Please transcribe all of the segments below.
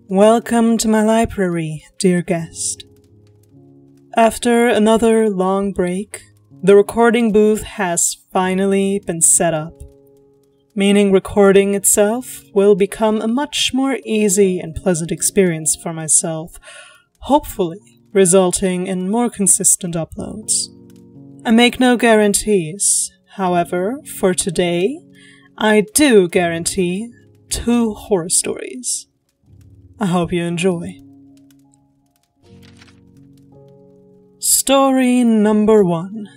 Welcome to my library, dear guest. After another long break, the recording booth has finally been set up, meaning recording itself will become a much more easy and pleasant experience for myself, hopefully resulting in more consistent uploads. I make no guarantees, however, for today, I do guarantee 2 horror stories. I hope you enjoy. Story number 1.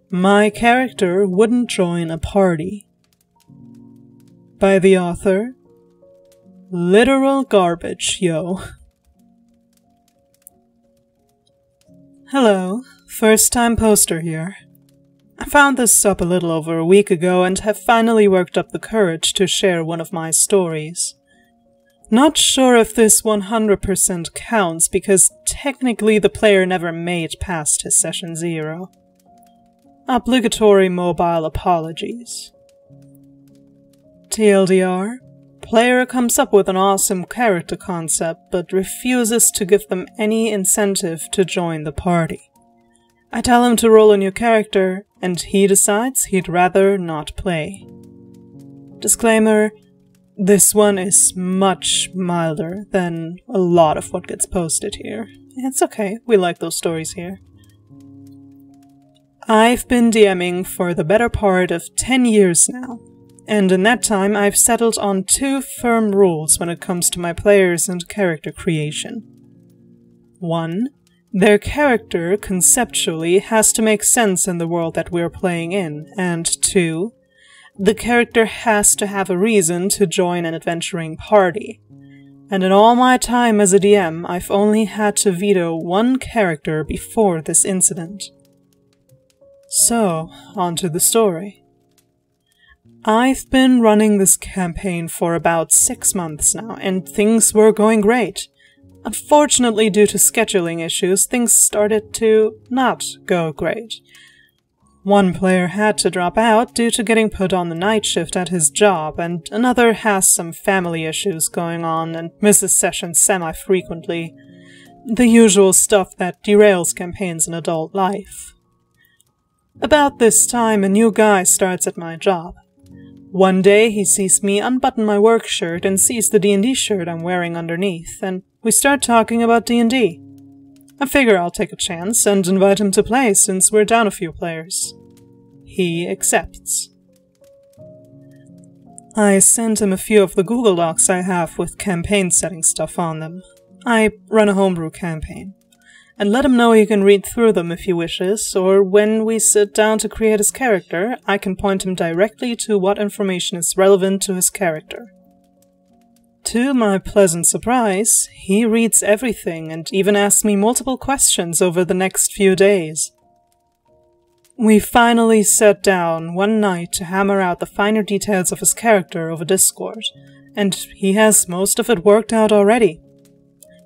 My character wouldn't join a party. By the author. Literal garbage, yo. Hello, first-time poster here. I found this up a little over a week ago and have finally worked up the courage to share one of my stories. Not sure if this 100% counts because technically the player never made past his session 0. Obligatory mobile apologies. TLDR, player comes up with an awesome character concept but refuses to give them any incentive to join the party. I tell him to roll a new character and he decides he'd rather not play. Disclaimer, this one is much milder than a lot of what gets posted here. It's okay, we like those stories here. I've been DMing for the better part of 10 years now, and in that time I've settled on 2 firm rules when it comes to my players and character creation. 1. Their character, conceptually, has to make sense in the world that we're playing in, and 2. The character has to have a reason to join an adventuring party. And in all my time as a DM, I've only had to veto 1 character before this incident. So, on to the story. I've been running this campaign for about 6 months now, and things were going great. Unfortunately, due to scheduling issues, things started to not go great. 1 player had to drop out due to getting put on the night shift at his job, and another has some family issues going on and misses sessions semi-frequently. The usual stuff that derails campaigns in adult life. About this time, a new guy starts at my job. One day he sees me unbutton my work shirt and sees the D&D shirt I'm wearing underneath, and we start talking about D&D. I figure I'll take a chance and invite him to play since we're down a few players. He accepts. I send him a few of the Google Docs I have with campaign setting stuff on them. I run a homebrew campaign. And let him know he can read through them if he wishes, or when we sit down to create his character, I can point him directly to what information is relevant to his character. To my pleasant surprise, he reads everything and even asks me multiple questions over the next few days. We finally sat down one night to hammer out the finer details of his character over Discord, and he has most of it worked out already.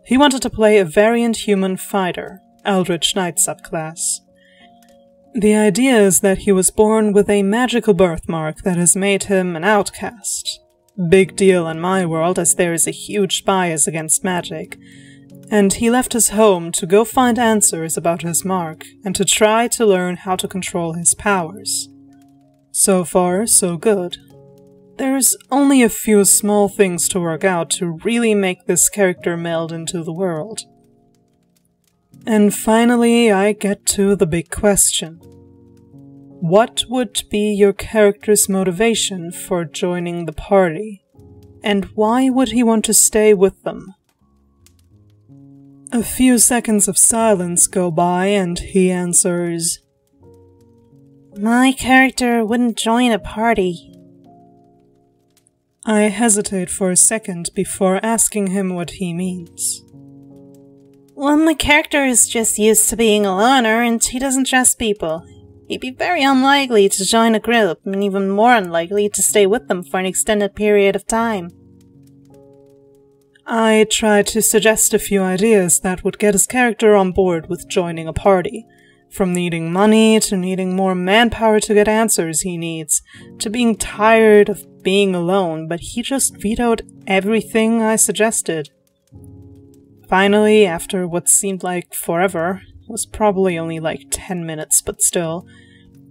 He wanted to play a variant human fighter, Eldritch Knight subclass. The idea is that he was born with a magical birthmark that has made him an outcast. Big deal in my world, as there is a huge bias against magic, and he left his home to go find answers about his mark and to try to learn how to control his powers. So far, so good. There's only a few small things to work out to really make this character meld into the world. And finally, I get to the big question. What would be your character's motivation for joining the party? And why would he want to stay with them? A few seconds of silence go by and he answers, "My character wouldn't join a party." I hesitate for a second before asking him what he means. Well, my character is just used to being a loner and he doesn't trust people. He'd be very unlikely to join a group, and even more unlikely to stay with them for an extended period of time. I tried to suggest a few ideas that would get his character on board with joining a party, from needing money to needing more manpower to get answers he needs, to being tired of being alone, but he just vetoed everything I suggested. Finally, after what seemed like forever, it was probably only like 10 minutes, but still,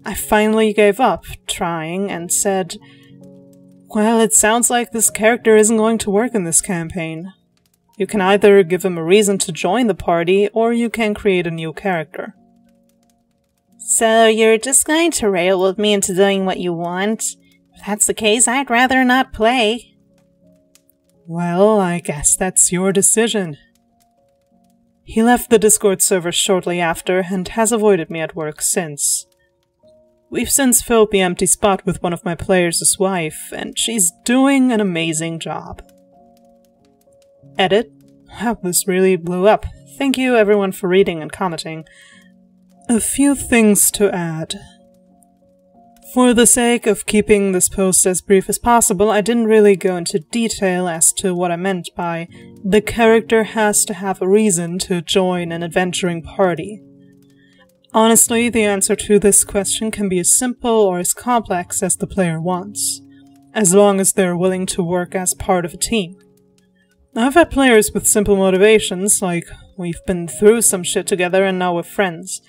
I finally gave up trying and said, "Well, it sounds like this character isn't going to work in this campaign. You can either give him a reason to join the party, or you can create a new character." So you're just going to railroad me into doing what you want? If that's the case, I'd rather not play. Well, I guess that's your decision. He left the Discord server shortly after and has avoided me at work since. We've since filled the empty spot with one of my players' wife, and she's doing an amazing job. Edit. Wow, this really blew up. Thank you everyone for reading and commenting. A few things to add. For the sake of keeping this post as brief as possible, I didn't really go into detail as to what I meant by the character has to have a reason to join an adventuring party. Honestly, the answer to this question can be as simple or as complex as the player wants, as long as they're willing to work as part of a team. I've had players with simple motivations, like we've been through some shit together and now we're friends,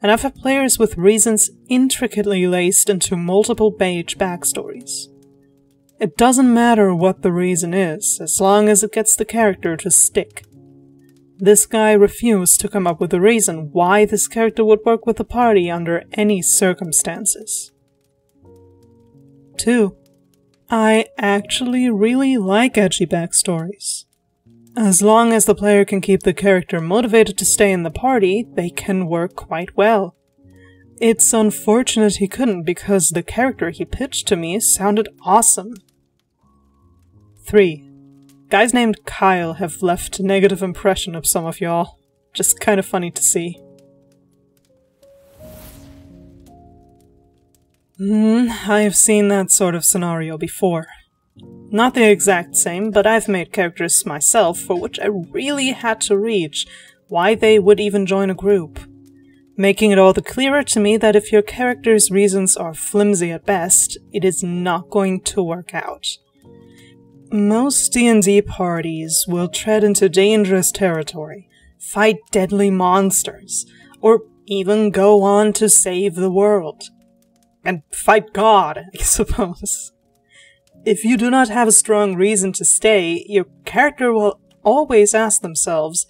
and I've had players with reasons intricately laced into multiple page backstories. It doesn't matter what the reason is, as long as it gets the character to stick. This guy refused to come up with a reason why this character would work with the party under any circumstances. 2. I actually really like edgy backstories. As long as the player can keep the character motivated to stay in the party, they can work quite well. It's unfortunate he couldn't because the character he pitched to me sounded awesome. 3. Guys named Kyle have left a negative impression of some of y'all. Just kind of funny to see. I've seen that sort of scenario before. Not the exact same, but I've made characters myself for which I really had to reach why they would even join a group, making it all the clearer to me that if your character's reasons are flimsy at best, it is not going to work out. Most D&D parties will tread into dangerous territory, fight deadly monsters, or even go on to save the world. And fight God, I suppose. If you do not have a strong reason to stay, your character will always ask themselves,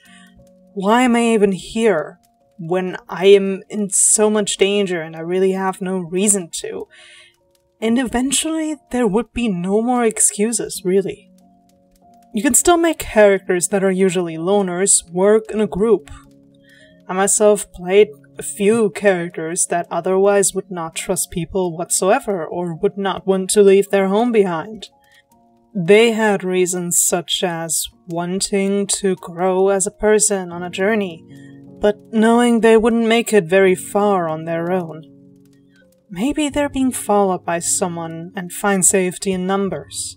why am I even here when I am in so much danger and I really have no reason to? And eventually there would be no more excuses, really. You can still make characters that are usually loners work in a group. I myself played a few characters that otherwise would not trust people whatsoever or would not want to leave their home behind. They had reasons such as wanting to grow as a person on a journey, but knowing they wouldn't make it very far on their own. Maybe they're being followed by someone and find safety in numbers.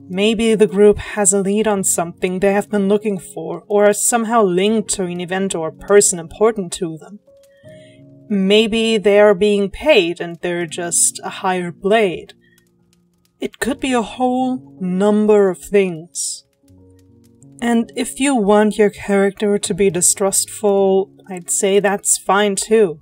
Maybe the group has a lead on something they have been looking for, or are somehow linked to an event or person important to them. Maybe they are being paid and they're just a hired blade. It could be a whole number of things. And if you want your character to be distrustful, I'd say that's fine too.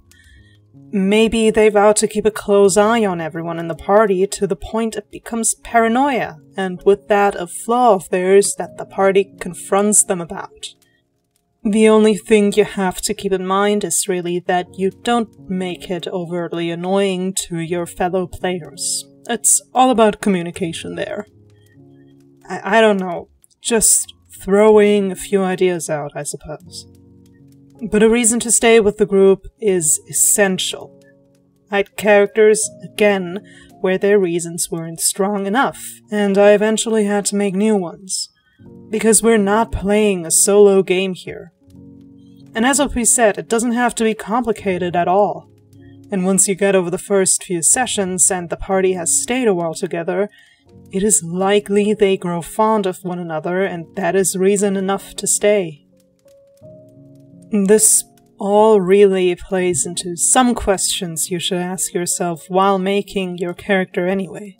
Maybe they vow to keep a close eye on everyone in the party to the point it becomes paranoia, and with that a flaw of theirs that the party confronts them about. The only thing you have to keep in mind is really that you don't make it overtly annoying to your fellow players. It's all about communication there. I don't know, just throwing a few ideas out, I suppose. But a reason to stay with the group is essential. I had characters, again, where their reasons weren't strong enough, and I eventually had to make new ones. Because we're not playing a solo game here. And as we said, it doesn't have to be complicated at all. And once you get over the first few sessions and the party has stayed a while together, it is likely they grow fond of one another, and that is reason enough to stay. This all really plays into some questions you should ask yourself while making your character anyway.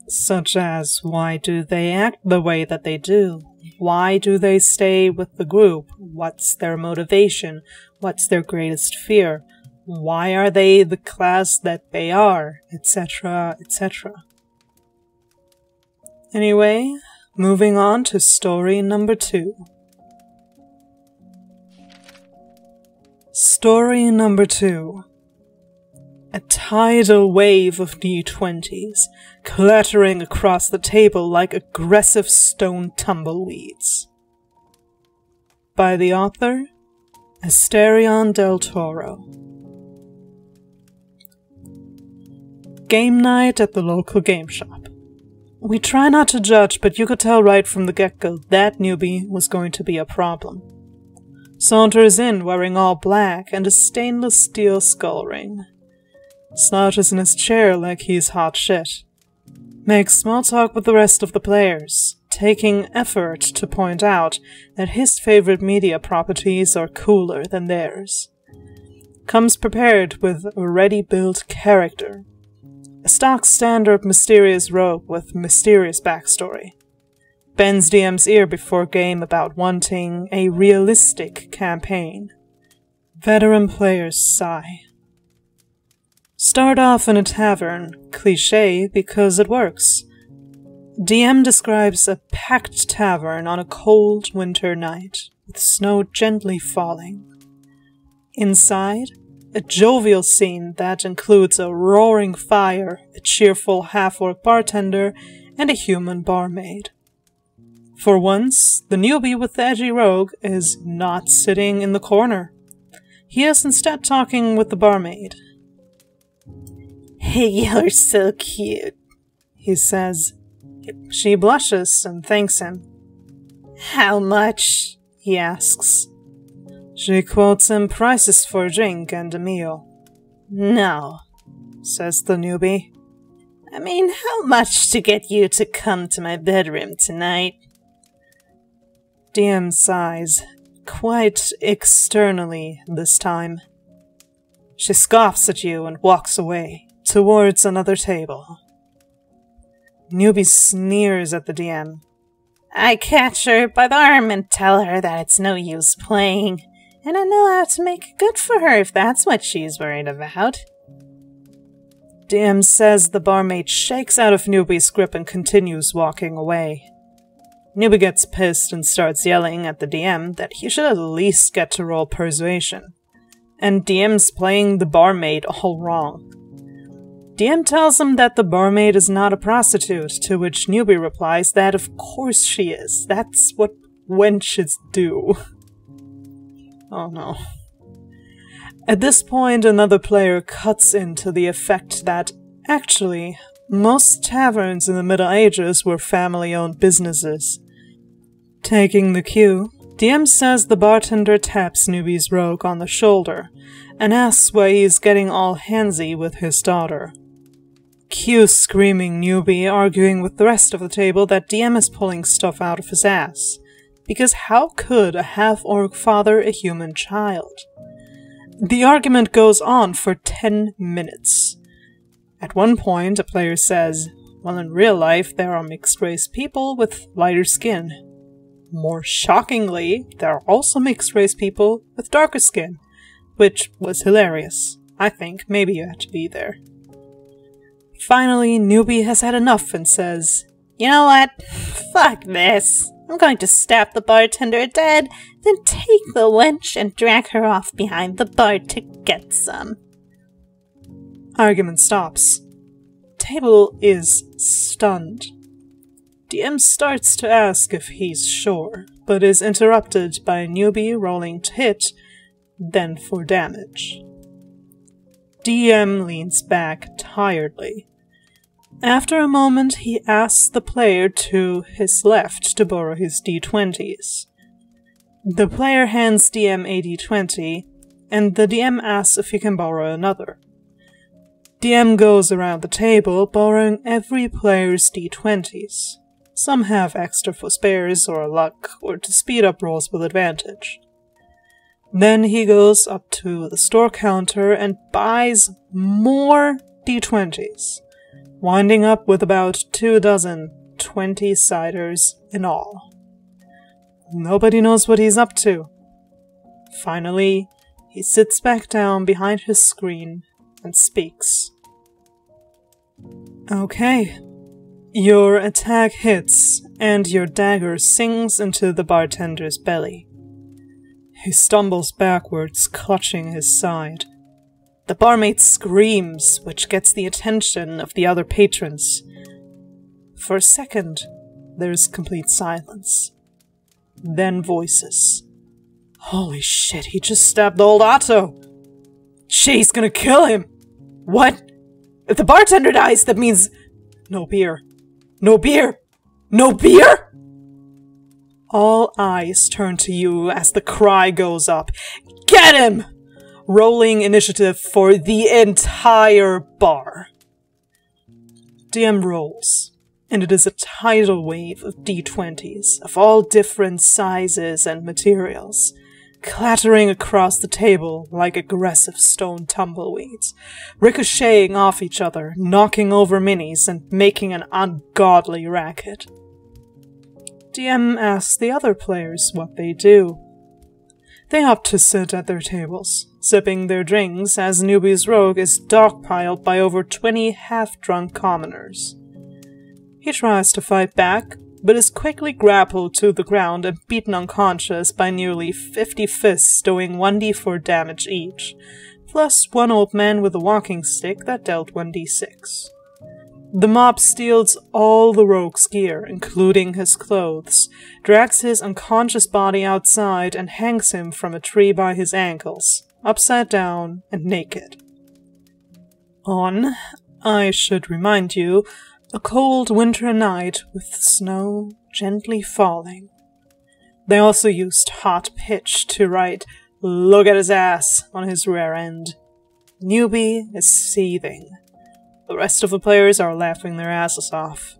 Such as, why do they act the way that they do? Why do they stay with the group? What's their motivation? What's their greatest fear? Why are they the class that they are? Etc., etc. Anyway, moving on to story number 2. Story number 2. A tidal wave of D20s, clattering across the table like aggressive stone tumbleweeds. By the author, Asterion del Toro. Game night at the local game shop. We try not to judge, but you could tell right from the get-go that newbie was going to be a problem. Saunters in wearing all black and a stainless steel skull ring. Slouches in his chair like he's hot shit. Makes small talk with the rest of the players, taking effort to point out that his favorite media properties are cooler than theirs. Comes prepared with a ready-built character. A stock standard mysterious rogue with mysterious backstory. Bends DM's ear before game about wanting a realistic campaign. Veteran players sigh. Start off in a tavern, cliché because it works. DM describes a packed tavern on a cold winter night, with snow gently falling. Inside, a jovial scene that includes a roaring fire, a cheerful half-orc bartender, and a human barmaid. For once, the newbie with the edgy rogue is not sitting in the corner. He is instead talking with the barmaid. "Hey, you're so cute," he says. She blushes and thanks him. "How much?" he asks. She quotes him prices for a drink and a meal. "No," says the newbie. "I mean, how much to get you to come to my bedroom tonight?" DM sighs, quite externally this time. She scoffs at you and walks away, towards another table. Newbie sneers at the DM. "I catch her by the arm and tell her that it's no use playing, and I know how to make it good for her if that's what she's worried about." DM says the barmaid shakes out of Newbie's grip and continues walking away. Newbie gets pissed and starts yelling at the DM that he should at least get to roll persuasion. And DM's playing the barmaid all wrong. DM tells him that the barmaid is not a prostitute, to which Newbie replies that of course she is. That's what wenches do. Oh no. At this point, another player cuts in to the effect that, actually, most taverns in the Middle Ages were family-owned businesses. Taking the cue, DM says the bartender taps Newbie's rogue on the shoulder and asks why he's getting all handsy with his daughter. Cue screaming Newbie arguing with the rest of the table that DM is pulling stuff out of his ass. Because how could a half-orc father a human child? The argument goes on for 10 minutes. At one point, a player says, well, in real life, there are mixed-race people with lighter skin. More shockingly, there are also mixed-race people with darker skin, which was hilarious. I think maybe you had to be there. Finally, Newbie has had enough and says, "You know what? Fuck this. I'm going to stab the bartender dead, then take the wench and drag her off behind the bar to get some." Argument stops. Table is stunned. DM starts to ask if he's sure, but is interrupted by Newbie rolling to hit, then for damage. DM leans back tiredly. After a moment, he asks the player to his left to borrow his d20s. The player hands DM a d20, and the DM asks if he can borrow another. DM goes around the table, borrowing every player's d20s. Some have extra for spares or luck, or to speed up rolls with advantage. Then he goes up to the store counter and buys more d20s. winding up with about 24 20-siders in all. Nobody knows what he's up to. Finally, he sits back down behind his screen and speaks. Okay. Your attack hits, and your dagger sinks into the bartender's belly. He stumbles backwards, clutching his side. The barmaid screams, which gets the attention of the other patrons. For a second, there's complete silence. Then voices. Holy shit, he just stabbed old Otto! She's gonna kill him! What? If the bartender dies, that means no beer. No beer! No beer?! All eyes turn to you as the cry goes up. Get him! Rolling initiative for the entire bar. DM rolls, and it is a tidal wave of d20s of all different sizes and materials, clattering across the table like aggressive stone tumbleweeds, ricocheting off each other, knocking over minis, and making an ungodly racket. DM asks the other players what they do. They opt to sit at their tables, sipping their drinks as Newbie's rogue is dogpiled by over 20 half-drunk commoners. He tries to fight back, but is quickly grappled to the ground and beaten unconscious by nearly 50 fists doing 1d4 damage each, plus one old man with a walking stick that dealt 1d6. The mob steals all the rogue's gear, including his clothes, drags his unconscious body outside and hangs him from a tree by his ankles, upside down and naked. On, I should remind you, a cold winter night with snow gently falling. They also used hot pitch to write, "Look at his ass," on his rear end. Newbie is seething. The rest of the players are laughing their asses off.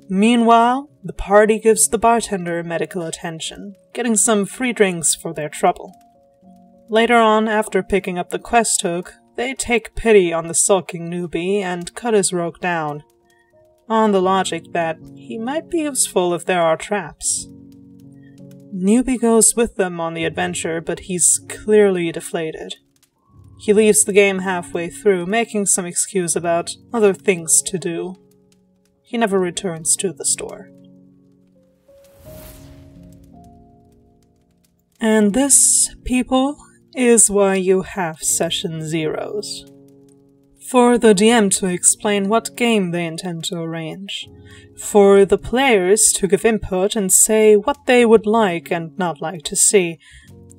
Meanwhile, the party gives the bartender medical attention, getting some free drinks for their trouble. Later on, after picking up the quest hook, they take pity on the sulking newbie and cut his rogue down, on the logic that he might be useful if there are traps. Newbie goes with them on the adventure, but he's clearly deflated. He leaves the game halfway through, making some excuse about other things to do. He never returns to the store. And this, people, is why you have session zeros. For the DM to explain what game they intend to arrange. For the players to give input and say what they would like and not like to see.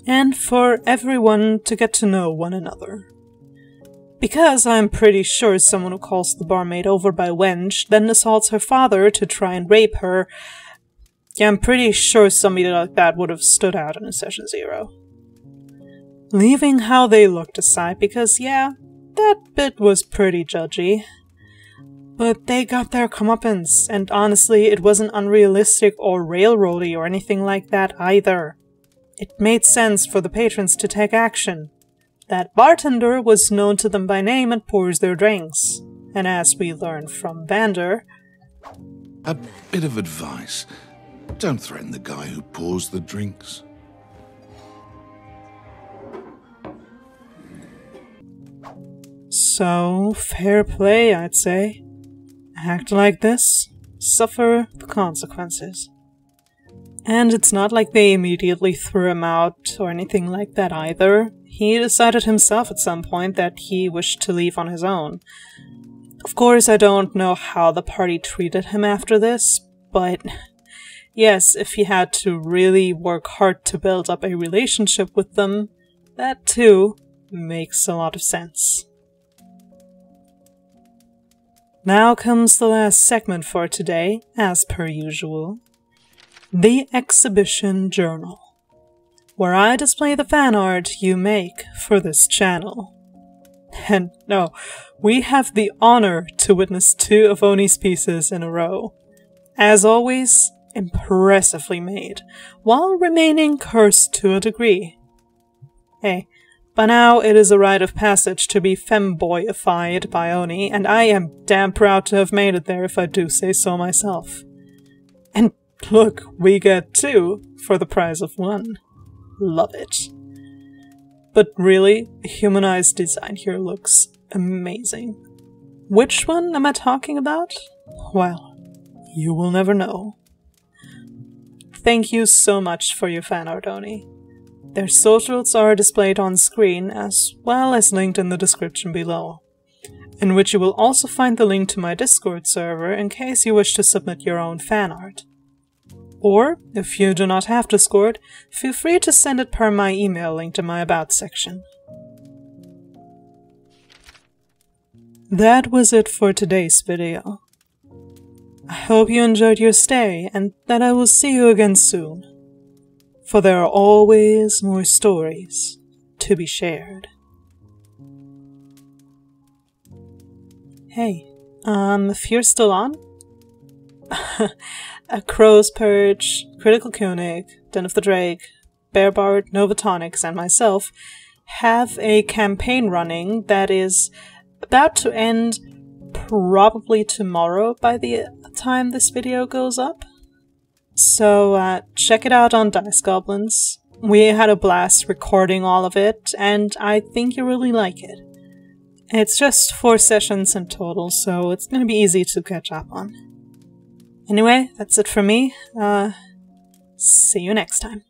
And for everyone to get to know one another. Because I'm pretty sure someone who calls the barmaid over by wench, then assaults her father to try and rape her. Yeah, I'm pretty sure somebody like that would have stood out in a session zero. Leaving how they looked aside, because yeah, that bit was pretty judgy. But they got their comeuppance, and honestly, it wasn't unrealistic or railroady or anything like that either. It made sense for the patrons to take action. That bartender was known to them by name and pours their drinks. And as we learned from Vander... A bit of advice. Don't threaten the guy who pours the drinks. So, fair play, I'd say. Act like this, suffer the consequences. And it's not like they immediately threw him out or anything like that either. He decided himself at some point that he wished to leave on his own. Of course, I don't know how the party treated him after this, but yes, if he had to really work hard to build up a relationship with them, that too makes a lot of sense. Now comes the last segment for today, as per usual. The Exhibition Journal, where I display the fan art you make for this channel. And no, we have the honor to witness 2 of Oni's pieces in a row. As always, impressively made, while remaining cursed to a degree. Hey, By now, it is a rite of passage to be femboyified by Oni, and I am damn proud to have made it there if I do say so myself. And look, we get 2 for the price of 1. Love it. But really, the humanized design here looks amazing. Which one am I talking about? Well, you will never know. Thank you so much for your fan art, Oni. Their socials are displayed on screen as well as linked in the description below, in which you will also find the link to my Discord server in case you wish to submit your own fan art. Or, if you do not have Discord, feel free to send it per my email linked in my About section. That was it for today's video. I hope you enjoyed your stay and that I will see you again soon. For there are always more stories to be shared. Hey, if you're still on, a Crow's Perch, Critical Koenig, Den of the Drake, Bearbart, Novatonics, and myself have a campaign running that is about to end probably tomorrow by the time this video goes up. So check it out on Dice Goblins. We had a blast recording all of it, and I think you really like it. It's just 4 sessions in total, so it's gonna be easy to catch up on. Anyway, that's it for me. See you next time.